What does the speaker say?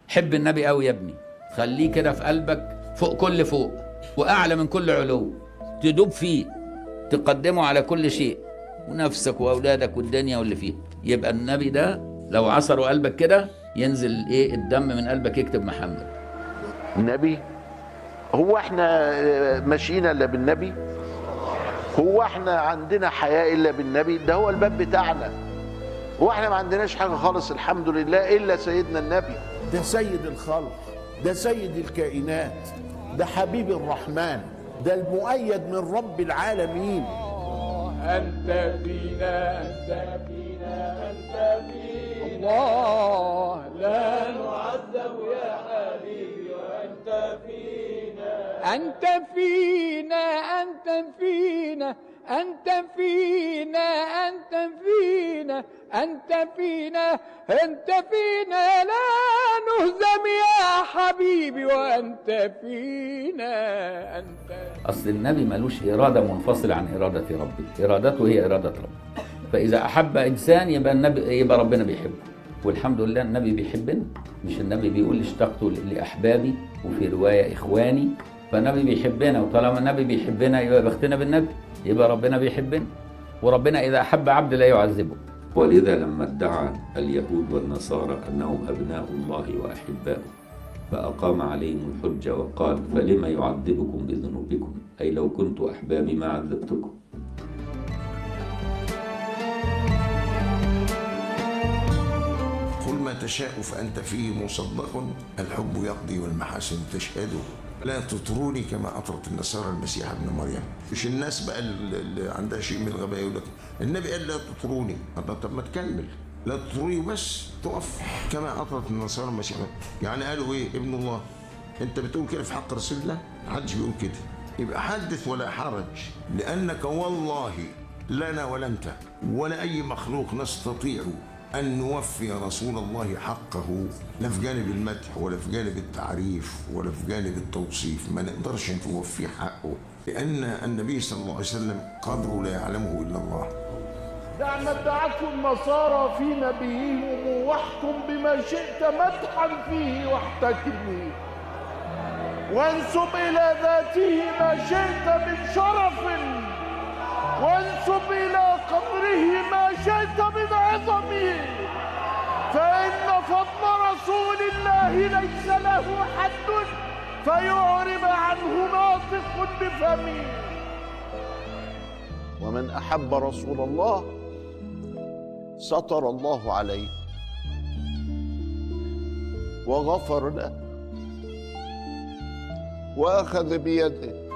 حب النبي قوي يا ابني، خليه كده في قلبك فوق كل فوق وأعلى من كل علو، تدوب فيه، تقدمه على كل شيء، ونفسك وأولادك والدنيا واللي فيها. يبقى النبي ده لو عصروا قلبك كده ينزل إيه الدم من قلبك يكتب محمد. النبي، هو احنا ماشيين الا بالنبي؟ هو احنا عندنا حياة الا بالنبي؟ ده هو الباب بتاعنا. هو احنا ما عندناش حاجة خالص الحمد لله الا سيدنا النبي. ده سيد الخلق، ده سيد الكائنات، ده حبيب الرحمن، ده المؤيد من رب العالمين. أنت فينا أنت فينا أنت فينا الله، لا نعذب يا حبيبي وأنت فينا. أنت فينا أنت فينا أنت فينا أنت فينا أنت فينا أنت فينا، لا نهزم يا حبيبي وأنت فينا أنت. أصل النبي ملوش إرادة منفصلة عن إرادة ربي، إرادته هي إرادة ربي. فإذا أحب إنسان يبقى النبي، يبقى ربنا بيحبه، والحمد لله النبي بيحبنا. مش النبي بيقول اشتقت لأحبابي، وفي رواية إخواني؟ فالنبي بيحبنا، وطالما النبي بيحبنا يبقى بختنا بالنبي، يبقى ربنا بيحبنا. وربنا إذا أحب عبد لا يعذبه. ولذا لما ادعى اليهود والنصارى أنهم أبناء الله وأحباؤه فأقام عليهم الحجة وقال فلم يعذبكم بذنوبكم، أي لو كنت أحبابي ما عذبتكم. قل ما تشاء فأنت فيه مصدق، الحب يقضي والمحاسن تشهد. لا تطروني كما أطرت النصارى المسيح ابن مريم. مش الناس بقى اللي عندها شيء من الغباء يقول لك النبي قال لا تطروني، طب ما تكمل، لا تطروني بس تقف كما أطرت النصارى المسيح. يعني قالوا ايه؟ ابن الله. انت بتقول كده في حق رسول الله؟ محدش بيقول كده. يبقى حدث ولا حرج، لأنك والله لنا ولا انت ولا أي مخلوق نستطيع أن نوفي رسول الله حقه، لا في جانب المدح ولا في جانب التعريف ولا في جانب التوصيف. ما نقدرش نوفي حقه، لأن النبي صلى الله عليه وسلم قدره لا يعلمه إلا الله. دع ما ادعته النصارى في نبيهم، واحكم بما شئت مدحا فيه واحتكمه، وانسب إلى ذاته ما شئت من شرف، وانسب إلى قدره ما شئت من عظمه، فإن فضل رسول الله ليس له حد فيعرب عنه ناطق بفمه. ومن أحب رسول الله ستر الله عليه وغفر له وأخذ بيده.